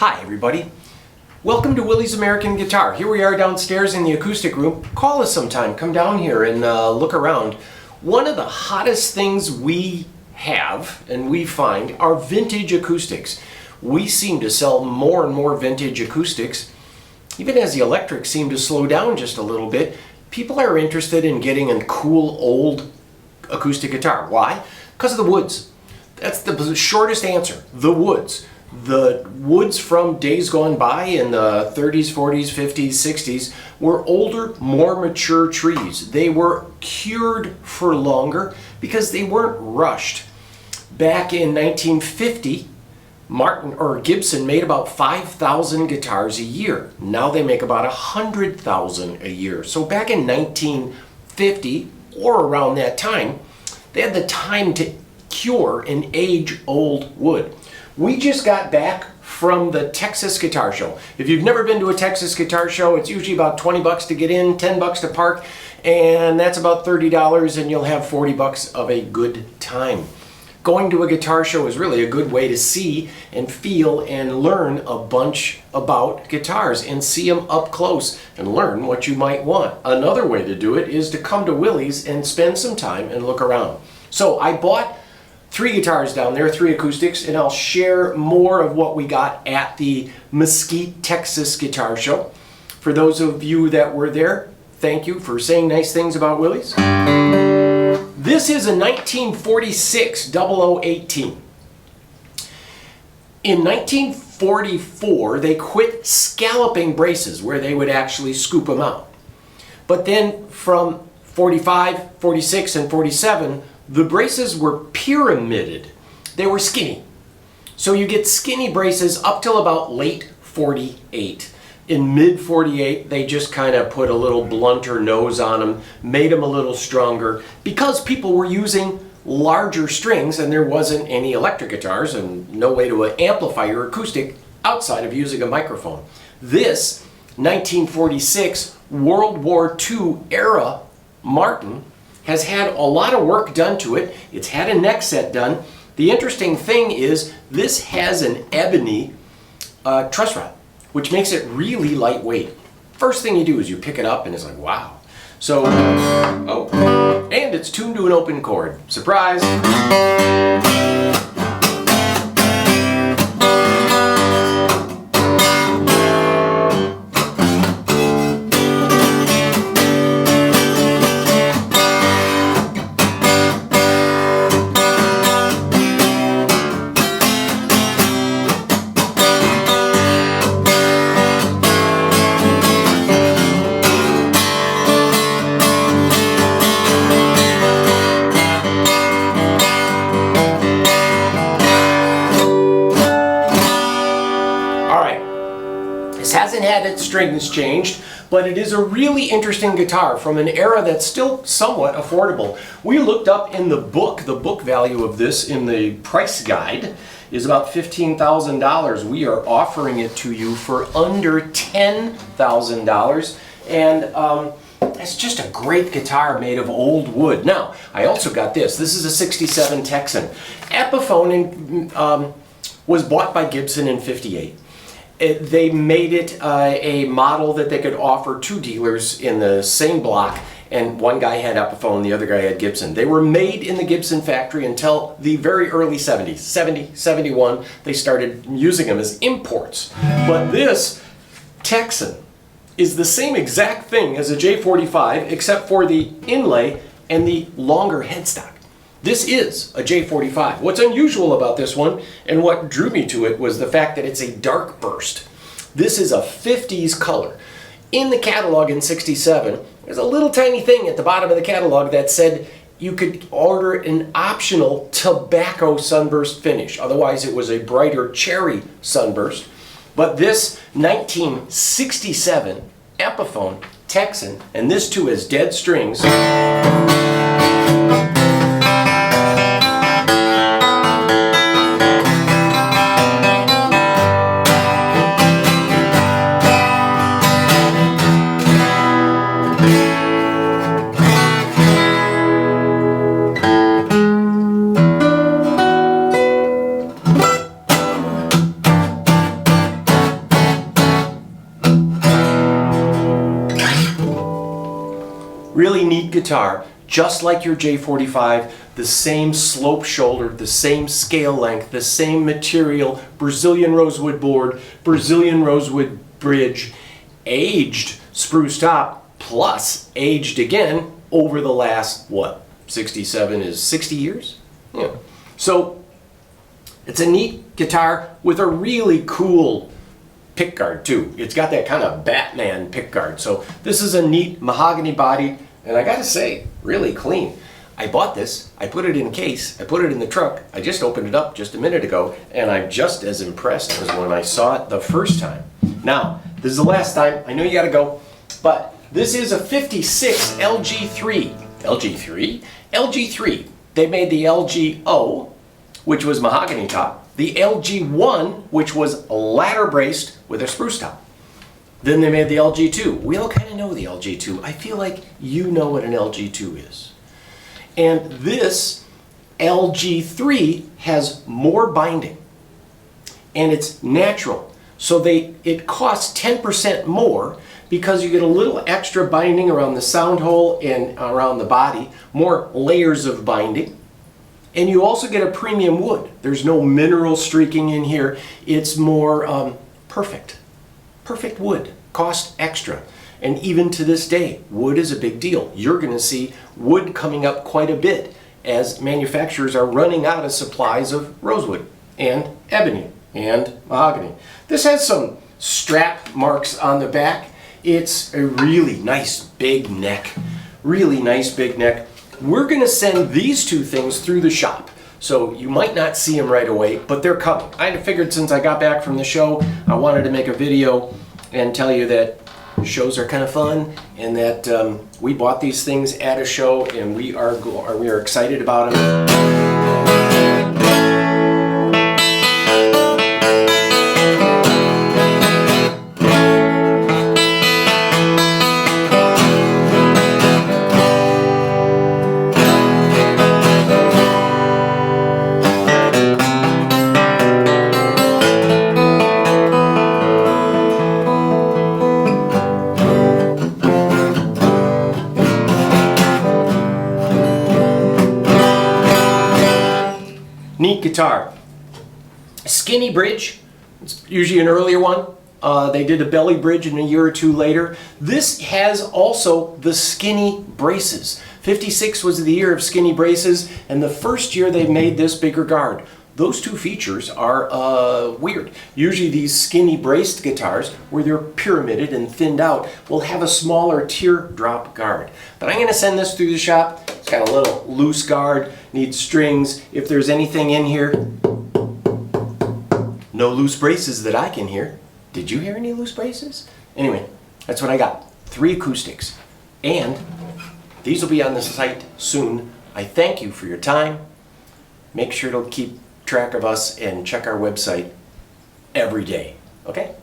Hi everybody, welcome to Willie's American Guitar. Here we are downstairs in the acoustic room. Call us sometime, come down here and look around. One of the hottest things we have and we find are vintage acoustics. We seem to sell more and more vintage acoustics. Even as the electrics seem to slow down just a little bit, people are interested in getting a cool old acoustic guitar. Why? Because of the woods. That's the shortest answer, the woods. The woods from days gone by in the 30s, 40s, 50s, 60s were older, more mature trees. They were cured for longer because they weren't rushed. Back in 1950, Gibson made about 5,000 guitars a year. Now they make about 100,000 a year. So back in 1950 or around that time, they had the time to cure an age-old wood. We just got back from the Texas Guitar Show. If you've never been to a Texas Guitar Show, it's usually about 20 bucks to get in, 10 bucks to park, and that's about $30 and you'll have 40 bucks of a good time. Going to a guitar show is really a good way to see and feel and learn a bunch about guitars and see them up close and learn what you might want. Another way to do it is to come to Willie's and spend some time and look around. So I bought 3 guitars down there, 3 acoustics, and I'll share more of what we got at the Mesquite, Texas Guitar Show. For those of you that were there, thank you for saying nice things about Willie's. This is a 1946 0018. In 1944, they quit scalloping braces where they would actually scoop them out. But then from 45, 46, and 47, the braces were pyramided. They were skinny. So you get skinny braces up till about late 48. In mid 48, they just kind of put a little blunter nose on them, made them a little stronger because people were using larger strings and there wasn't any electric guitars and no way to amplify your acoustic outside of using a microphone. This 1946 World War II era Martin has had a lot of work done to it. It's had a neck set done. The interesting thing is this has an ebony truss rod, which makes it really lightweight. First thing you do is you pick it up and it's like, wow. So, and it's tuned to an open chord. Surprise! This hasn't had its strings changed, but it is a really interesting guitar from an era that's still somewhat affordable. We looked up in the book value of this in the price guide is about $15,000. We are offering it to you for under $10,000, and it's just a great guitar made of old wood. Now, I also got this. This is a 67 Texan. Epiphone was bought by Gibson in '58. They made it a model that they could offer 2 dealers in the same block, and one guy had Epiphone, the other guy had Gibson. They were made in the Gibson factory until the very early 70s. 70, 71, they started using them as imports. But this Texan is the same exact thing as a J45 except for the inlay and the longer headstock. This is a J45. What's unusual about this one, and what drew me to it, was the fact that it's a dark burst. This is a 50s color. In the catalog in '67, there's a little tiny thing at the bottom of the catalog that said you could order an optional tobacco sunburst finish. Otherwise, it was a brighter cherry sunburst. But this 1967 Epiphone Texan, and this too has dead strings. neat guitar, just like your J45, the same slope shoulder, the same scale length, the same material, Brazilian rosewood board, Brazilian rosewood bridge, aged spruce top, plus aged again over the last, what, 67 is 60 years? Yeah. So it's a neat guitar with a really cool pickguard too. It's got that kind of Batman pickguard. So this is a neat mahogany body, and I gotta say, really clean. I bought this, I put it in a case, I put it in the truck, I just opened it up just a minute ago, and I'm just as impressed as when I saw it the first time. Now, this is the last time, I know you gotta go, but this is a 56 LG3. LG3? LG3. They made the LGO, which was mahogany top, the LG1, which was ladder braced with a spruce top. Then they made the LG2. We all kind of know the LG2. I feel like you know what an LG2 is. And this LG3 has more binding, and it's natural. So it costs 10% more because you get a little extra binding around the sound hole and around the body, more layers of binding. And you also get a premium wood. There's no mineral streaking in here. It's more perfect wood. Cost extra. And even to this day, wood is a big deal. You're going to see wood coming up quite a bit as manufacturers are running out of supplies of rosewood and ebony and mahogany. This has some strap marks on the back. It's a really nice big neck. Really nice big neck. We're going to send these two things through the shop. So you might not see them right away, but they're coming. I figured since I got back from the show, I wanted to make a video and tell you that shows are kind of fun, and that we bought these things at a show, and we are excited about them. Neat guitar. Skinny bridge. It's usually an earlier one. They did a belly bridge in a year or two later. This has also the skinny braces. 56 was the year of skinny braces, and the first year they made this bigger guard. Those two features are weird. Usually these skinny braced guitars, where they're pyramided and thinned out, will have a smaller teardrop guard. But I'm going to send this through the shop. It's got a little loose guard, needs strings. If there's anything in here, no loose braces that I can hear. Did you hear any loose braces? Anyway, that's what I got. 3 acoustics. And these will be on the site soon. I thank you for your time. Make sure to keep track of us and check our website every day. Okay?